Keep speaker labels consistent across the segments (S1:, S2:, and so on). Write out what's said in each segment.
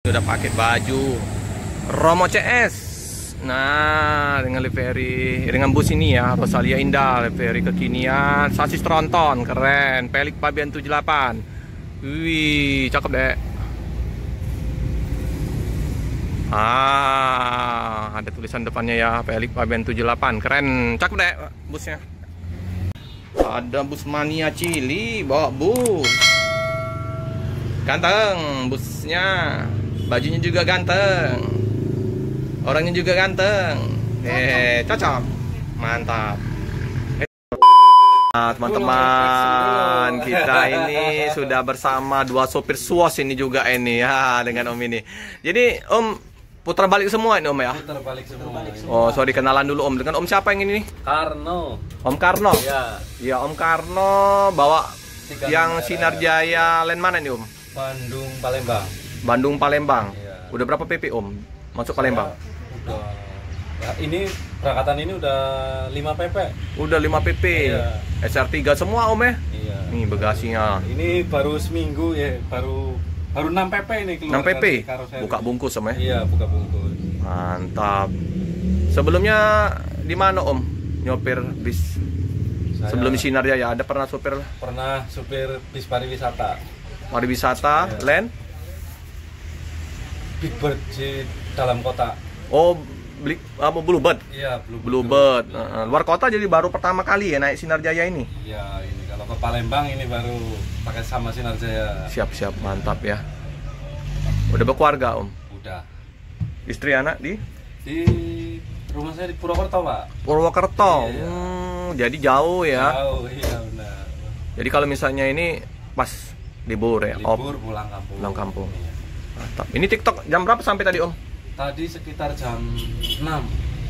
S1: Udah pakai baju Romo CS. Nah, dengan livery, dengan bus ini ya, Rosalia Indah, livery kekinian, sasis tronton, keren, Pelik Pabean 78. Wih, cakep deh. Ada tulisan depannya ya, Pelik Pabean 78, keren, cakep deh busnya. Ada bus mania Cili, bawa bus. Ganteng busnya, bajunya juga ganteng, orangnya juga ganteng. Cocok, mantap. Nah, teman-teman, kita ini sudah bersama dua sopir suos ini juga ini ya, dengan Om ini. Jadi Om putar balik semua ini Om ya?
S2: Putar balik semua.
S1: Oh, sorry, kenalan dulu Om. Dengan Om siapa yang ini nih?
S2: Karno.
S1: Om Karno?
S2: Ya.
S1: Ya, Om Karno bawa yang Sinar Jaya Land mana nih Om?
S2: Bandung Palembang.
S1: Bandung Palembang.
S2: Ya.
S1: Udah berapa PP Om masuk Palembang?
S2: Udah. Ya, ini berangkatan ini udah 5 PP.
S1: Udah 5 PP.
S2: Iya.
S1: SR3 semua Om ya?
S2: Iya.
S1: Nih bagasinya.
S2: Ini baru seminggu ya, baru 6 PP ini keluar.
S1: 6 PP.
S2: dari karoseri.
S1: Buka bungkus Om ya?
S2: Iya, buka bungkus.
S1: Mantap. Sebelumnya di mana Om nyopir bis?
S2: Saya
S1: Sebelum di Sinar Jaya ada pernah sopir
S2: pernah supir bis pariwisata.
S1: pariwisata,
S2: Iya.
S1: land?
S2: Big Bird di dalam kota.
S1: Oh, Bluebird.
S2: Iya,
S1: Bluebird. Luar kota jadi baru pertama kali ya naik Sinar Jaya ini.
S2: Iya, ini kalau ke Palembang ini baru pakai sama Sinar Jaya.
S1: Siap-siap, mantap ya. Udah berkeluarga Om?
S2: Udah.
S1: Istri anak di
S2: Rumah saya di Purwokerto, Pak.
S1: Purwokerto.
S2: Iya.
S1: Jadi jauh ya.
S2: Jauh, iya benar.
S1: Jadi kalau misalnya ini pas libur ya,
S2: Libur pulang kampung.
S1: Pulang kampung.
S2: Iya.
S1: Mantap. Ini TikTok jam berapa sampai tadi Om?
S2: Tadi sekitar jam 6.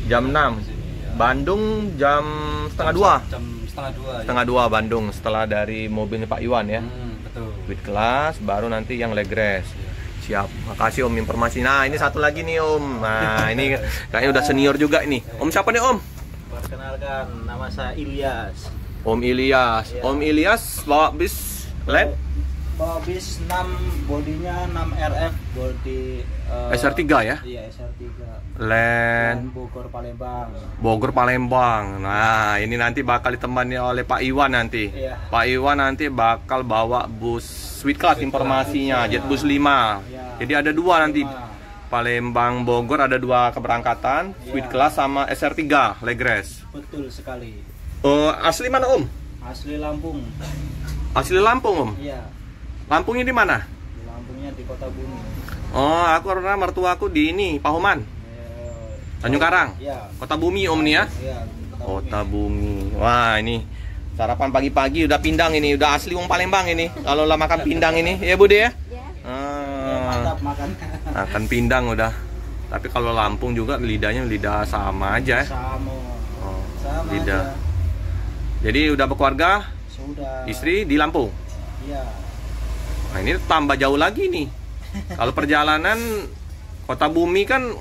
S1: Jam 6.
S2: Sini, ya.
S1: Bandung jam setengah 2.
S2: Jam setengah 2.
S1: Setengah 2 Bandung setelah dari mobilnya Pak Iwan ya.
S2: Betul.
S1: With class baru nanti yang legres.
S2: Iya.
S1: Siap. Makasih Om informasi. Nah, ini satu lagi nih Om. Nah, ini kayaknya udah senior juga ini. Om siapa nih Om?
S3: Perkenalkan, nama saya Ilyas.
S1: Om Ilyas.
S3: Iya.
S1: Om Ilyas bawa bis land
S3: Bawa bis 6, bodinya 6 RF, body
S1: SR3 ya?
S3: Iya, SR3.
S1: Land
S3: Bogor Palembang.
S1: Bogor Palembang. Nah, ini nanti bakal ditemani oleh Pak Iwan nanti.
S3: Iya.
S1: Pak Iwan nanti bakal bawa bus Sweet Class informasinya,
S3: Iya.
S1: Jetbus 5.
S3: Iya.
S1: Jadi ada dua nanti.
S3: 5.
S1: Palembang Bogor ada dua keberangkatan, Sweet
S3: Iya.
S1: Class sama SR3 Legres.
S3: Betul sekali.
S1: Asli mana Om?
S3: Asli Lampung.
S1: Asli Lampung Om.
S3: Iya.
S1: Lampungnya di mana?
S3: Di Lampungnya di Kota Bumi.
S1: Oh, aku karena mertuaku di ini, Pahoman, Tanjung Karang.
S3: Iya.
S1: Kota Bumi Om nih ya.
S3: Iya,
S1: Kota Bumi. Wah, ini sarapan pagi-pagi udah pindang ini, udah asli wong Palembang ini. Kalau lah makan pindang ini, ya Bude ya?
S3: Mantap makan.
S1: Makan pindang udah. Tapi kalau Lampung juga lidahnya lidah sama aja ya.
S3: Sama.
S1: Oh,
S3: Sama
S1: lidah.
S3: aja.
S1: Jadi udah berkeluarga,
S3: Sudah.
S1: istri di Lampung.
S3: Iya.
S1: Nah, ini tambah jauh lagi nih. Kalau perjalanan Kota Bumi kan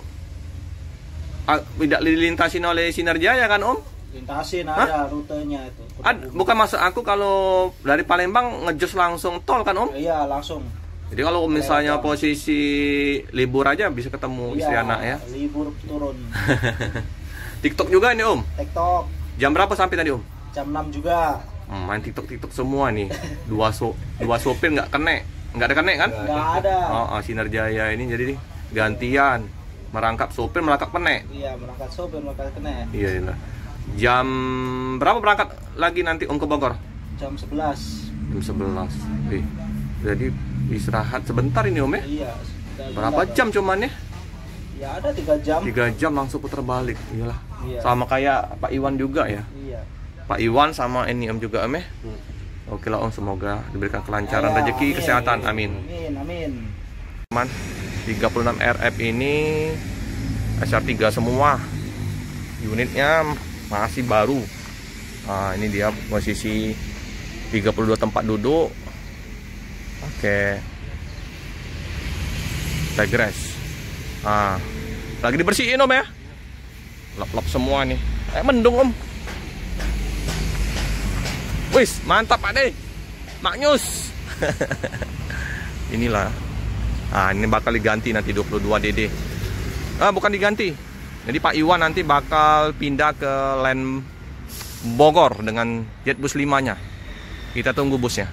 S1: tidak dilintasin oleh Sinar Jaya kan Om?
S3: Lintasin ada rutenya itu.
S1: Bukan maksud aku kalau dari Palembang ngejos langsung tol kan Om?
S3: Iya, langsung.
S1: Jadi kalau misalnya posisi libur aja bisa ketemu istri
S3: Iya,
S1: anak ya.
S3: libur turun.
S1: TikTok juga nih Om.
S3: TikTok
S1: Jam berapa sampai tadi Om?
S3: jam 6 juga.
S1: Main TikTok semua nih. Dua sopir nggak ada kene kan?
S3: Nggak ada.
S1: Oh, Sinar Jaya ini jadi gantian merangkap sopir merangkap kene.
S3: Iya, berangkat sopir, berangkat kena.
S1: Iya, iya. Jam berapa berangkat lagi nanti Om ke Bogor?
S3: Jam 11.
S1: Jam 11. Jadi istirahat sebentar ini Om ya?
S3: Iya.
S1: Berapa jam cuman ya?
S3: Ya ada 3 jam.
S1: 3 jam langsung putar balik. Iyalah.
S3: Iya.
S1: Sama kayak Pak Iwan juga ya.
S3: Iya.
S1: Pak Iwan sama ini Om juga Om ya. Oke lah Om, semoga diberikan kelancaran
S3: Ya,
S1: rezeki,
S3: amin.
S1: kesehatan. Amin.
S3: Amin.
S1: Teman, 36 RF ini SR3 semua. Unitnya masih baru. Nah, ini dia posisi 32 tempat duduk. Oke. Legres. Ah, lagi dibersihin Om ya. Lap-lap semua nih. Mendung Om. Wis, mantap Pak De. Maknyus. Inilah Nah, ini bakal diganti nanti 22 DD. Bukan diganti. Jadi Pak Iwan nanti bakal pindah ke Land Bogor dengan Jetbus 5-nya. Kita tunggu busnya.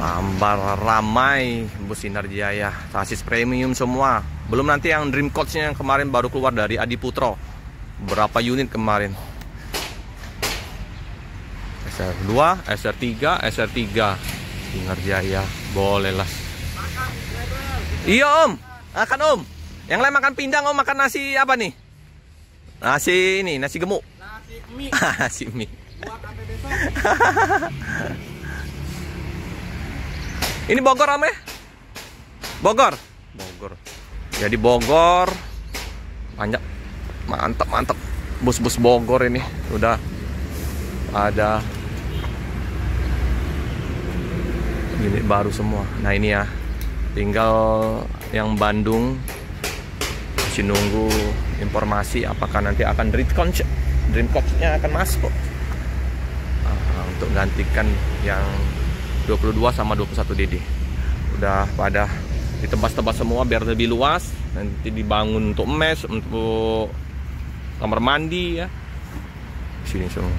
S1: Tambah ramai bus Sinar Jaya, sasis premium semua. Belum nanti yang Dream Coach-nya yang kemarin baru keluar dari Adi Putro. Berapa unit kemarin? SR2, SR3, SR3 Sinar Jaya, bolehlah. Iya Om, makan Om. Yang lain makan pindang, Om makan nasi apa nih? Nasi ini, nasi gemuk.
S3: Nasi mie.
S1: Nasi mie.
S3: Buat sampai besok.
S1: Ini Bogor Om ya? Bogor. Bogor. Jadi Bogor banyak, mantap bus-bus Bogor ini udah ada unit baru semua. Nah ini ya, tinggal yang Bandung masih nunggu informasi apakah nanti akan Dream Coach-nya akan masuk untuk gantikan yang 22 sama 21 DD. Udah pada ditebas-tebas semua biar lebih luas. Nanti dibangun untuk mes, untuk kamar mandi ya. Sini semua.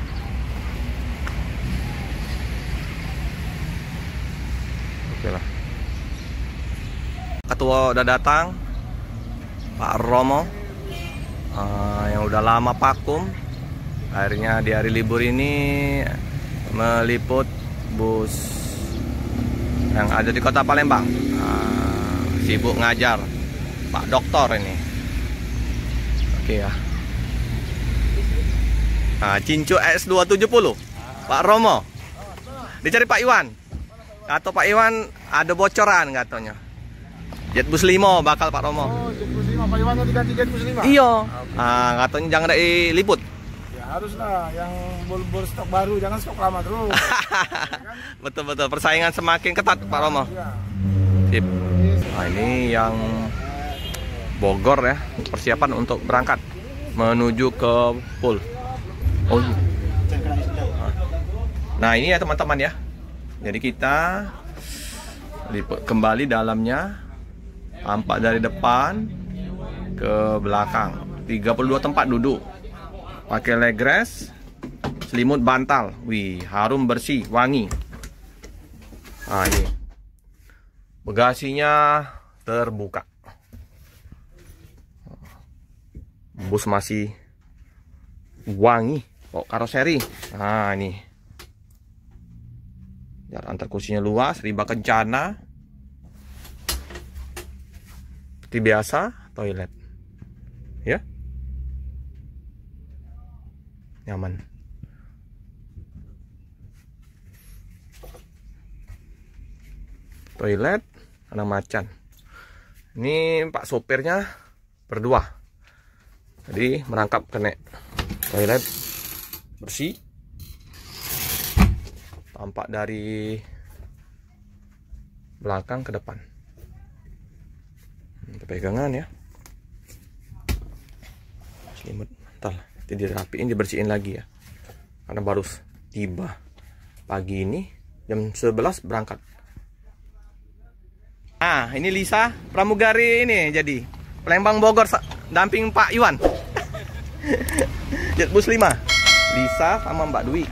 S1: Oke lah. Ketua udah datang, Pak Romo, yang udah lama vakum. Akhirnya di hari libur ini meliput bus yang ada di Kota Palembang. Sibuk ngajar Pak Doktor ini. Oke ya. Cincu S270 Pak Romo dicari Pak Iwan. Kata Pak Iwan ada bocoran katanya. Jetbus 5 bakal Pak Romo.
S3: Oh, Jetbus 5. Pak Iwan diganti Jetbus 5?
S1: Iya. Katanya jangan ada liput.
S3: Ya haruslah, yang bol-bol stok baru, jangan stok lama terus.
S1: Betul-betul, persaingan semakin ketat Pak Romo.
S3: Ya.
S1: Sip. Nah, ini yang Bogor ya, persiapan untuk berangkat menuju ke Pool. Oh iya. Nah ini ya teman-teman ya. Jadi kita kembali dalamnya, tampak dari depan ke belakang. 32 tempat duduk. Pakai leg rest, selimut bantal. Wih, harum bersih, wangi. Nah ini. Bagasinya terbuka. Bus masih wangi. Kok karoseri. Nah ini. Jarak antar kursinya luas, riba kencana. Seperti biasa, toilet. Ya. Nyaman. Toilet ada macan. Ini Pak sopirnya berdua. Jadi merangkap kena toilet bersih. Tampak dari belakang ke depan. Pegangan ya. Selimut bantal. Nanti dirapiin, dibersihin lagi ya. Karena baru tiba pagi ini jam 11 berangkat. Ini Lisa pramugari ini jadi Palembang Bogor damping Pak Iwan. Jetbus 5. Lisa sama Mbak Dwi.